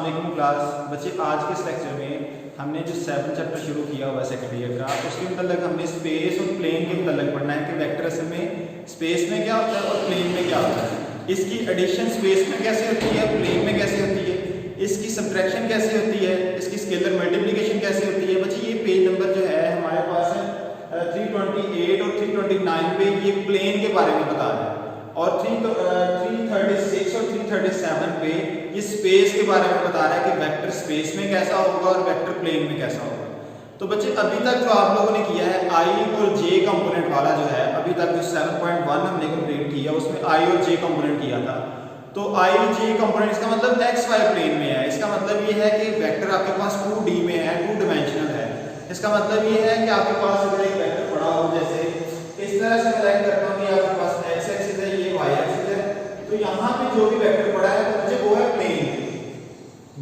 अस्सलाम क्लास बच्चे, आज के इस लेक्चर में हमने जो 7 चैप्टर शुरू किया हुआ है सेकेंड ईयर का, उसके मतलब हमने स्पेस और प्लेन के मतलब पढ़ना है कि वेक्टर असल में स्पेस में क्या होता है और प्लेन में क्या होता है, इसकी एडिशन स्पेस में कैसे होती है, प्लेन में कैसे होती है, इसकी सब्ट्रैक्शन कैसे होती है, इसकी स्केलर मल्टीप्लिकेशन कैसे होती है। बच्चे ये पेज नंबर जो है हमारे पास 328 और 329 पे ये प्लेन के बारे में बता रहा है और 336 और 337 पे ये स्पेस के बारे में बता रहा है कि वेक्टर स्पेस में कैसा होगा और वेक्टर प्लेन में कैसा होगा। तो बच्चे अभी तक जो आप लोगों ने किया है आई और जे कंपोनेंट वाला जो है, अभी तक जो 7.1 हमने कंप्लीट किया उसमें आई और जे कंपोनेंट किया था। तो आई जे कंपोनेंट इसका मतलब एक्स वाई प्लेन में है। इसका मतलब ये है कि वेक्टर आपके पास 2D में है, 2 डायमेंशनल है। इसका मतलब ये है कि आपके पास अगर एक वेक्टर पड़ा हो, जैसे इस तरह से मैं लाइन करता हूँ कि आपके पास एक्स एक्सिस है, ये वाई एक्सिस है, तो यहाँ पे जो भी वेक्टर पड़ा है तो मुझे वो है प्लेन।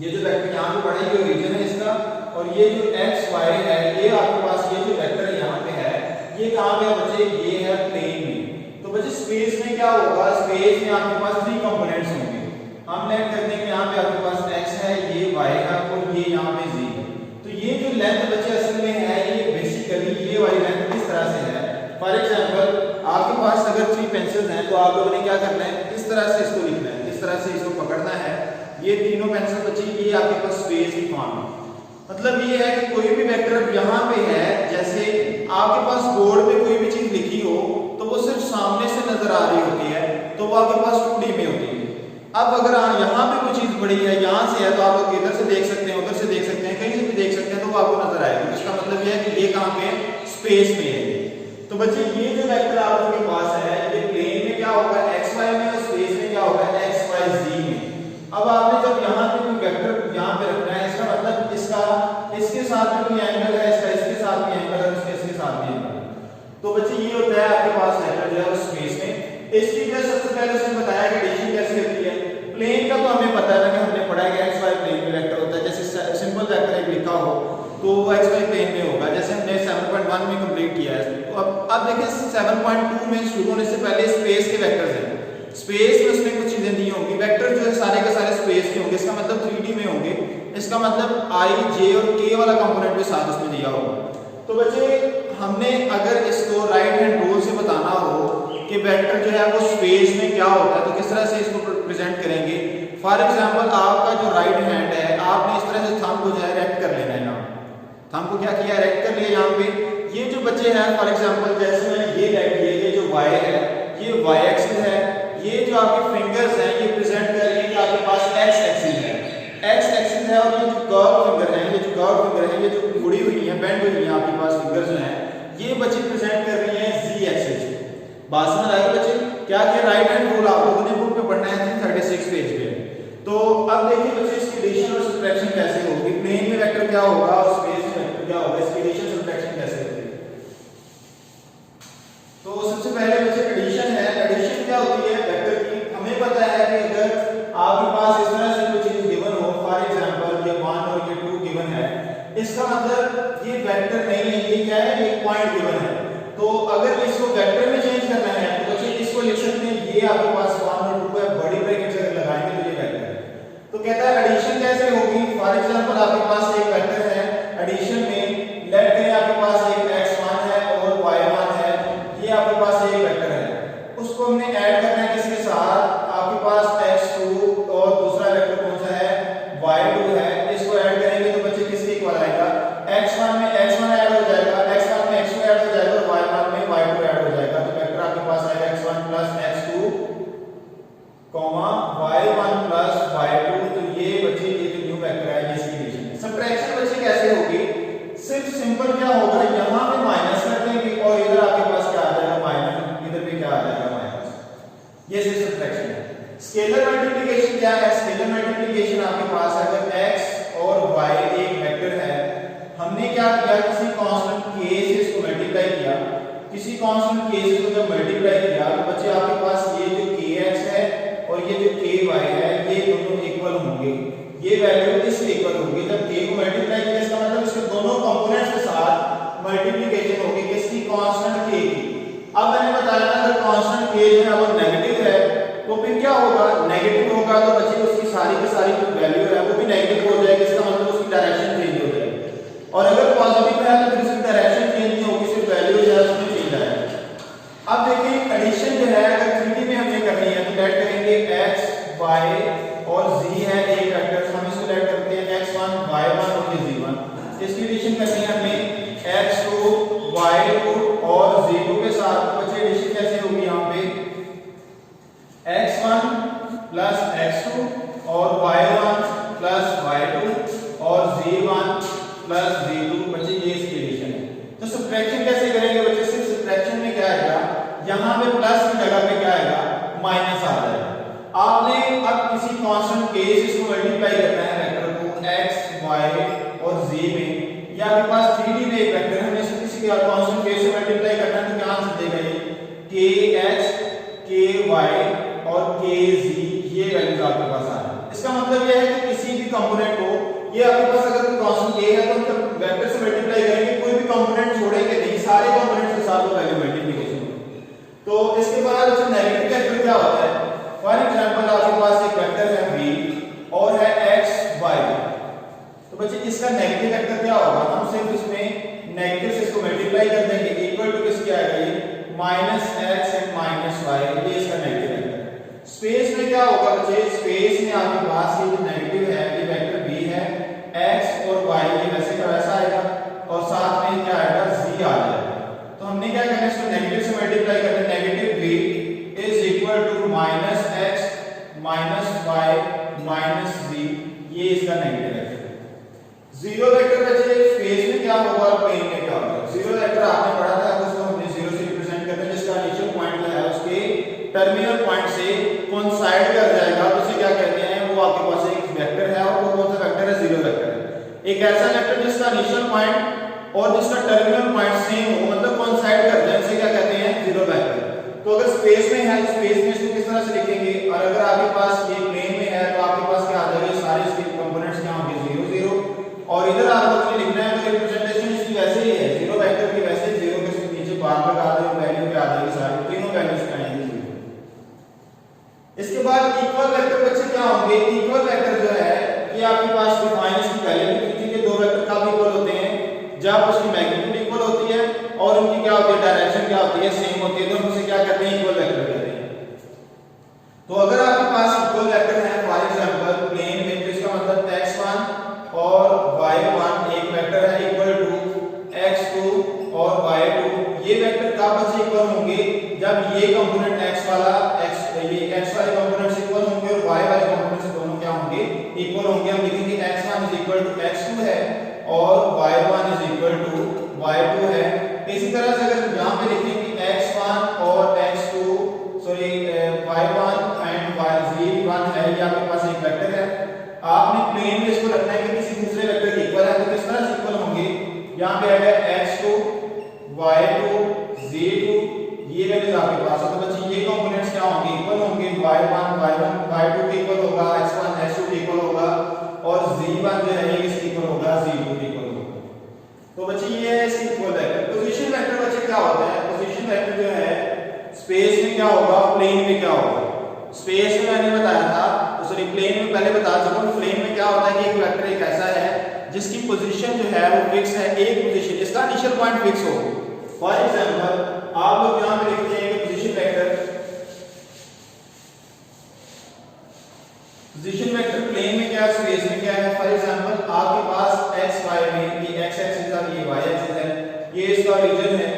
ये जो वेक्टर यहाँ पे पड़ा है ये ओरिजिन है इसका, और ये जो एक्स वाई है ये आपके पास ये जो वेक्टर यहाँ पे है ये कहाँ पे है बच्चे, ये है प्लेन में। तो बच्चे स्पेस में क्या होगा, स्पेस में आपके पास 3 कंपोनेंट्स होंगे। हम लेट करते हैं कि यहाँ पे आपके पास x है, ये y है और ये यहाँ पे z है। तो ये जो लेंथ बच्चे असल में है ये बेसिकली ये वाली लेंथ किस तरह से है। फॉर एग्जांपल आपके पास अगर 3 पेंसिल्स हैं तो आप लोगों ने क्या करना है, इस तरह से इसको लिखना है, इस तरह से इसको पकड़ना है। ये तीनों पेंसिल बच्चे ये आपके पास स्पेस की फॉर्म है। मतलब ये है कि कोई भी वेक्टर यहाँ पे है, जैसे आपके पास बोर्ड पे कोई भी चीज लिखी हो तो वो सिर्फ सामने से नजर आ रही होती है, तो वो आपके पास 2D में होती है। अब अगर यहाँ पे कोई चीज पड़ी है, यहाँ से है तो आप लोग इधर से देख सकते हैं, उधर से देख सकते हैं, कहीं से भी देख सकते हैं, तो वो आपको नजर आएगी। इसका मतलब ये है कि ये कहाँ पे स्पेस में है। तो बच्चे ये जो वेक्टर आप लोगों के पास है ये प्लेन में क्या होगा, एक्स वाई में, और स्पेस में क्या होगा, एक्स वाई जी में। अब आपने जब यहाँ पे कोई वेक्टर यहाँ पे रखना है, इसका मतलब इसका इसके साथ में कोई एंगल है, इसका इसके साथ भी एंगल है, इसके साथ भी एंगल। तो बच्चे ये होता है आपके पास वेक्टर जो है वो स्पेस में। इसकी जो सबसे पहले से बताया कि एडिशन कैसे होती है। प्लेन का तो हमें पता है कि हमने पढ़ा है कि एक्स वाई प्लेन में वेक्टर होता है। जैसे सिंपल वेक्टर एक लिखा हो तो वो एक्स वाई प्लेन में होगा, जैसे हमने 7.1 में कंप्लीट किया है। तो अब देखिए 7.2 में शुरू होने से पहले स्पेस के वेक्टर्स हैं। स्पेस में उसमें कुछ चीजें दी होंगी, वेक्टर जो है सारे के सारे स्पेस के होंगे। इसका मतलब 3D में होंगे। इसका मतलब आई जे और के वाला कंपोनेंट भी साथ उसमें दिया होगा। तो बच्चे हमने अगर इसको राइट हैंड रूल से बताना हो कि वेक्टर जो है वो स्पेस में क्या होता है तो किस तरह से इसको प्रेजेंट करेंगे। फॉर एग्जांपल आपका जो राइट हैंड है, आपने इस तरह से थंब को जो है रेक्ट कर लेना है। यहाँ थंब को क्या किया, रेक्ट कर लिया। यहाँ पे ये जो बच्चे हैं फॉर एग्जांपल जैसे मैंने ये रेक्ट किया, ये जो वाई है ये वाई एक्सिस है, ये जो आपके फिंगर्स हैं ये प्रेजेंट कर रही है कि आपके पास एक्स एक्सिस है, एक्स एक्सिस है। और ये जो कर्व फिंगर है, ये जो कर्व फिंगर है, ये जो मुड़ी हुई है, बेंड हुई है आपके पास फिंगर्स जो हैं, ये बच्चे प्रेजेंट कर रही हैं जी एक्सिस। बात समझ आई बच्चे? क्या क्या राइट हैंड रूल आप लोगों ने बुक में पढ़ना है 336 पेज पे। तो अब देखिए बच्चे इसकी एडिशन और सब्ट्रैक्शन कैसे होगी। प्लेन में वेक्टर क्या होगा और स्पेस में वेक्टर क्या होगा, इसकी एडिशन सब्ट्रैक्शन कैसे होगी। तो सबसे पहले बच्चे एडिशन है। एडिशन क्या होती है वेक्टर की, हमें पता है कि अगर आपके पास इस तरह से कोई चीज गिवन हो, फॉर एग्जांपल ये 1 और ये 2 गिवन है, इसका मतलब ये वेक्टर नहीं है, ये क्या है, ये पॉइंट गिवन है। तो अगर इसको वेक्टर में चेंज करना है तो बच्चे इसको लिख सकते हैं, ये आपके पास 1 और 2 है, बड़ी ब्रैकेट से अगर लगाएंगे तो ये वेक्टर है। तो कहता है एडिशन कैसे होगी। फॉर एग्जांपल आपके पास एक वेक्टर है, एडिशन में लेट करें आपके पास एक x1 है और y1 है, ये आपके पास एक वेक्टर है। उसको हमने ऐड करना है किसके साथ, आपके पास x2 और दूसरा वेक्टर कौन सा है, y2 है। इसको ऐड करेंगे तो बच्चे किसके इक्वल आएगा, x1 में x1 ऐड हो जाएगा, x1 में x2 ऐड हो जाएगा और y1 में y2 ऐड हो जाएगा। तो वेक्टर आपके पास आएगा x1 plus x2 y1 plus y2। तो ये बच्चे ये जो न्यू वेक्टर है ये इसकी एडिशन है। सब्ट्रैक्शन बच्चे कैसे होगी, सिर्फ सिंपल क्या होगा, यहाँ पे माइनस कर देंगे और इधर आपके पास क्या आ जाएगा माइनस, इधर भी क्या आ जाएगा माइनस। ये सिर्फ सब्ट्रैक्शन है। स्केलर मल्टीप्लिकेशन क्या है, स्केलर मल्टीप्लिकेशन आपके पास अगर x और y एक वेक्टर है, हमने क्या किया, किसी कांस्टेंट k से इसको मल्टीप्लाई किया, किसी कांस्टेंट k से इसको जब मल्टीप्लाई किया तो बच्चे आपके पास ये जो kx है और ये जो ky है ये दोनों इक्वल होंगे, ये वैल्यू इसके इक्वल होगी। जब k को मल्टीप्लाई किया इसका मतलब इसके दोनों कंपोनेंट्स के साथ मल्टीप्लिकेशन होगी किसकी, कांस्टेंट k की। अब मैंने बताया था अगर कांस्टेंट k जो है वो नेगेटिव है तो फिर क्या होगा, नेगेटिव होगा तो बच्चे उसकी सारी की सारी जो वैल्यू है वो भी नेगेटिव इसकी एडिशन करनी है हमें x2 y2 और z2 के साथ। तो बच्चे एडिशन कैसे होगी यहाँ पे x1 प्लस x2 और y1 प्लस y2 और z1 प्लस z2। बच्चे ये इसकी एडिशन है। तो सब्ट्रैक्शन कैसे करेंगे बच्चे? सिर्फ सब्ट्रैक्शन में क्या आएगा, यहाँ पे प्लस की जगह पे क्या आएगा, माइनस आ जाएगा। आपने अब किसी कांस्टेंट के से इसको मल्टीप्लाई करना है वेक्टर को x y और z में, या आपके पास 3D में एक वेक्टर है, हमें इसको किसी के कांस्टेंट के से मल्टीप्लाई करना है, तो क्या आंसर देगा ये kx ky और kz, ये वैल्यूज आपके पास आ रही है। इसका मतलब ये है कि किसी भी कंपोनेंट को, ये आपके पास अगर कोई कांस्टेंट k है तो मतलब वेक्टर से मल्टीप्लाई करेंगे, कोई भी कंपोनेंट छोड़ेंगे नहीं, सारे कंपोनेंट्स के साथ वो वैल्यू मल्टीप्लिकेशन होगी। तो इसके बाद अच्छा नेगेटिव वेक्टर क्या होता है? फॉर एग्जांपल आपके पास एक वेक्टर है v और है x y, तो बच्चे इसका नेगेटिव वेक्टर क्या होगा? हम सिर्फ इसमें नेगेटिव से इसको मल्टीप्लाई कर देंगे, इक्वल टू किसके आएगा ये -x एंड -y, ये इसका नेगेटिव वेक्टर है। स्पेस में क्या होगा बच्चे? स्पेस में आपके पास ये जो नेगेटिव है ये वेक्टर v है, x और y ये वैसे का वैसा आएगा और साथ में क्या आएगा z आ जाएगा। तो हमने क्या करना है, इसको नेगेटिव से मल्टीप्लाई करना है, negative v is equal to -x -y -z, ये इसका नेगेटिव वेक्टर है। जीरो वेक्टर बच्चे स्पेस में क्या होगा और प्लेन में क्या होगा? जीरो वेक्टर आपने पढ़ा था, उसको हमने 0 से रिप्रेजेंट करते हैं, जिसका इनिशियल पॉइंट जो है उसके टर्मिनल पॉइंट से कोइंसाइड कर जाएगा, तो उसे क्या कहते हैं? वो आपके पास एक वेक्टर है और वो कौन सा वेक्टर है? जीरो वेक्टर है। एक ऐसा वेक्टर जिसका इनिशियल पॉइंट और जिसका टर्मिनल पॉइंट सेम हो, मतलब कोइंसाइड कर जाए, उसे क्या कहते हैं? Zero vector. तो अगर स्पेस में है, स्पेस में इसको किस तरह से लिखेंगे? और अगर आपके पास ये प्लेन में है तो आपके पास क्या आ जाएगा? सारे इसके कंपोनेंट्स क्या होंगे? 0 0। और इधर आपको लिखना है तो रिप्रेजेंटेशन इसकी वैसे ही है, जीरो वेक्टर की वैसे 0 के नीचे बार बार आ जाएगी, वैल्यू पे आ जाएगी, सारी तीनों वैल्यूज पे आएंगी 0। इसके बाद इक्वल वेक्टर बच्चे क्या होंगे? इक्वल वेक्टर जो है ये आपके पास डिफाइन इसकी पहले भी की थी कि दो वेक्टर कब इक्वल होते हैं? जब उसकी मैग्नीट्यूड इक्वल होती है और उनकी क्या होती है? डायरेक्शन क्या होती है? सेम होती है, तो हम उसे क्या कहते हैं? इक्वल वेक्टर कहते हैं। तो अगर आपके पास इक्वल वेक्टर है फॉर एग्जांपल प्लेन में, तो इसका मतलब x1 और y1 एक वेक्टर है इक्वल टू x2 और y2, ये वेक्टर कब बच्चे इक्वल होंगे? जब ये कंपोनेंट x वाला ये x वाले कंपोनेंट इक्वल होंगे और y वाले कंपोनेंट दोनों क्या होंगे? इक्वल होंगे। हम लिखेंगे x1 is equal to x2 है और y1 is equal to y2 है। इसी तरह से अगर यहां पे लिखेंगे x1 और x2 sorry y1 and z1 है, ये आपके पास एक वेक्टर है, आपने प्लेन में इसको रखना है कि किसी दूसरे वेक्टर के इक्वल है, तो किस तरह से इक्वल होंगे? यहां पे आएगा x2 y2 z2, ये वैल्यूज आपके पास है। तो बच्चे ये कंपोनेंट्स क्या होंगे? इक्वल होंगे। y1 y2 के इक्वल होगा, x1 x2 के इक्वल होगा और z1 जो है ये किसके इक्वल होगा? z2 के इक्वल होगा। तो बच्चे ये है इसकी इक्वल वेक्टर। पोजीशन वेक्टर बच्चे क्या होता है? पोजीशन वेक्टर जो है स्पेस में क्या होगा, प्लेन में क्या होगा? स्पेस में मैंने बताया था, तो सॉरी प्लेन में पहले बता चुका हूं। प्लेन में क्या होता है कि एक वेक्टर एक ऐसा है जिसकी पोजीशन जो है वो फिक्स है, एक पोजीशन, इसका इनिशियल पॉइंट फिक्स हो। फॉर एग्जांपल आप लोग यहां पे लिखते हैं कि पोजीशन वेक्टर प्लेन में क्या, स्पेस में क्या है? फॉर एग्जांपल आपके पास x y में ये x एक्सिस है, ये y एक्सिस है, ये इसका रीजन है।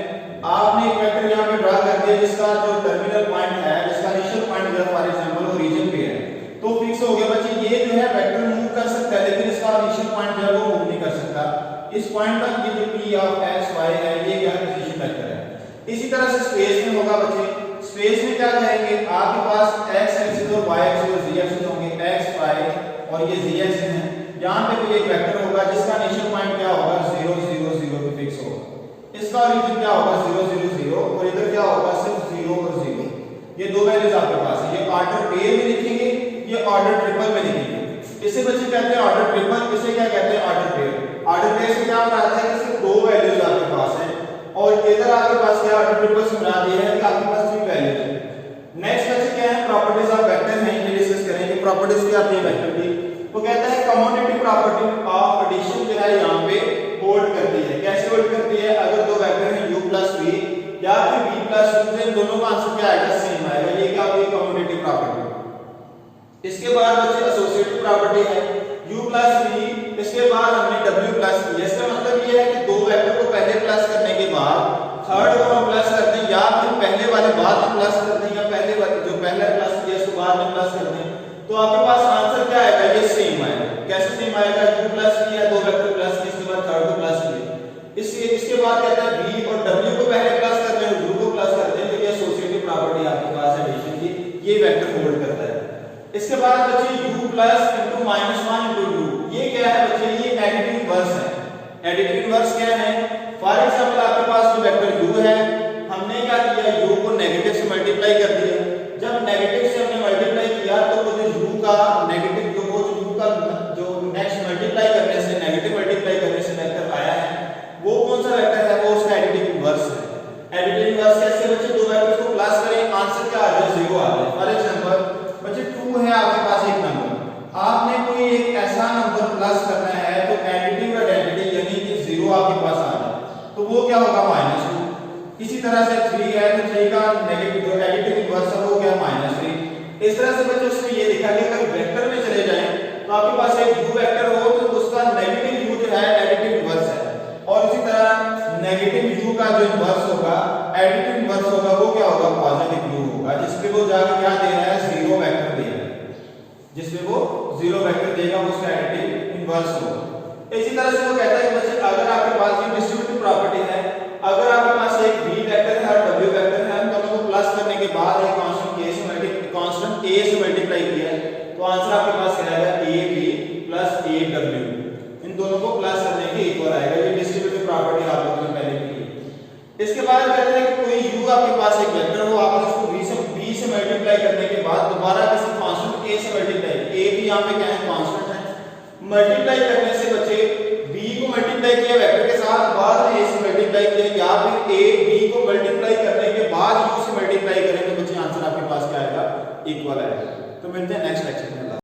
आपने एक वेक्टर यहां पे ड्रा कर दिया जिसका जो टर्मिनल पॉइंट है, जिसका इनिशियल पॉइंट जो है फॉर एग्जांपल वो रीजन पे है, तो फिक्स हो गया बच्चे। ये जो है वेक्टर मूव कर सकता है लेकिन इसका इनिशियल पॉइंट जो है वो मूव नहीं कर सकता। इस पॉइंट तक ये जो p ऑफ x y है ये क्या है? पोजीशन वेक्टर है। इसी तरह से स्पेस में होगा बच्चे। स्पेस में क्या करेंगे? आपके पास x एक्सिस और y एक्सिस और z एक्सिस होंगे, x y और ये z एक्सिस है। यहां पे कोई एक वेक्टर होगा जिसका इनिशियल पॉइंट क्या होगा? 0 0 0 पे फिक्स होगा। इसका ओरिजिन क्या होगा? 0 0 0 और इधर क्या होगा? सिर्फ 0 और 0। ये दो वैल्यूज आपके पास है। ये ऑर्डर पेयर में लिखेंगे, ये ऑर्डर ट्रिपल में लिखेंगे। इसे बच्चे कहते हैं ऑर्डर ट्रिपल, इसे क्या कहते हैं? Order pair. ऑर्डर पेयर से क्या हो रहा है कि सिर्फ दो वैल्यूज आपके पास हैं और इधर आपके पास क्या ऑर्डर ट्रिपल से बना दिया है कि आपके पास तीन वैल्यूज हैं। नेक्स्ट बच्चे क्या है? प्रॉपर्टीज ऑफ वेक्टर हैं, ये डिस्कस करेंगे। प्रॉपर्टीज क्या आती है वेक्टर की? वो कहता है कम्युटेटिव प्रॉपर्टी ऑफ एडिशन जो है यहां पे होल्ड करती है। कैसे होल्ड करती है? अगर दो वेक्टर हैं u + v या फिर v + u, इन दोनों का आंसर क्या आएगा? सेम आएगा। ये क्या होगी? Commutative property. इसके बाद बच्चे एसोसिएटिव प्रॉपर्टी है। u प्लस v, इसके बाद हमने w प्लस v। इसका मतलब ये है कि दो वेक्टर को पहले प्लस करने के बाद थर्ड को हम प्लस करते हैं, या फिर पहले वाले बाद में प्लस करते हैं, या पहले वाले जो पहले प्लस किया उसको बाद में प्लस करते हैं, तो आपके पास आंसर क्या आएगा? ये सेम आएगा। कैसे सेम आएगा? u प्लस v है, दो वेक्टर प्लस किए, इसके बाद थर्ड को प्लस किए, इसके बाद कहता है v और w को पहले प्लस करते हैं और u को प्लस करते हैं, तो ये एसोसिएटिव प्रॉपर्टी आपके पास एडिशन की, ये वेक्टर होल्ड करता है। इसके बाद बच्चे u plus into minus one into u, ये क्या है बच्चे? ये एडिटिव इनवर्स है। एडिटिव इनवर्स क्या है? फॉर एग्जांपल आपके पास जो वेक्टर u है, हमने क्या किया? u को नेगेटिव से मल्टीप्लाई कर दिया। जब नेगेटिव से हमने मल्टीप्लाई किया तो वो जो u का नेगेटिव जो नेक्स्ट मल्टीप्लाई करने से, नेगेटिव मल्टीप्लाई करने से वेक्टर आया है, वो कौन सा वेक्टर है? वो उसका एडिटिव इनवर्स है। एडिटिव इनवर्स कैसे बच्चे? दो वेक्टर्स को प्लस करें, आंसर क्या आ जाए? 0 आ जाए। फॉर एग्जांपल बच्चे 2 है आपके पास एक नंबर, आपने कोई एक ऐसा नंबर प्लस करना है तो एडिटिव आइडेंटिटी यानी कि 0 आपके पास आ जाए, तो वो क्या होगा? -2। इसी तरह से 3 है तो 3 का नेगेटिव जो एडिटिव इनवर्स है वो क्या? -3। इस तरह से बच्चों उसने ये देखा कि अगर वेक्टर में चले जाएं तो आपके पास एक u वेक्टर हो तो उसका नेगेटिव u जो है एडिटिव इनवर्स है, और इसी तरह नेगेटिव u का जो इनवर्स होगा, एडिटिव इनवर्स होगा, वो क्या होगा? पॉजिटिव u होगा, जिसपे वो जाकर क्या दे रहा है? 0 वेक्टर दे रहा है, जिसपे वो 0 वेक्टर देगा, वो उसका एडिटिव इनवर्स होगा। इसी तरह से वो कहता है कि बच्चे अगर आपके पास ये डिस्ट्रीब्यूटिव प्रॉपर्टी है, अगर आपके पास एक v वेक्टर है और w वेक्टर है, हम दोनों को प्लस करने के बाद एक कांस्टेंट a से मल्टीप्लाई किया है, तो आंसर आपके पास क्या आएगा? ab प्लस aw, इन दोनों को प्लस करने के इक्वल आएगा। ये डिस्ट्रीब्यूटिव प्रॉपर्टी आप लोगों ने पहले की है। इसके बाद कहते हैं कि कोई u आपके पास एक वेक्टर हो, आपने उसको b से मल्टीप्लाई करने के बाद दोबारा किसी कांस्टेंट a से मल्टीप्लाई, a भी यहां पे क्या है? कांस्टेंट है। मल्टीप्लाई करने से बच्चे b को मल्टीप्लाई किया वेक्टर के साथ, बाद में a से मल्टीप्लाई किया, या फिर a b को मल्टीप्लाई करने के बाद u से मल्टीप्लाई करें, तो बच्चे आंसर आपके पास क्या आएगा? इक्वल आएगा। तो मिलते हैं नेक्स्ट लेक्चर में।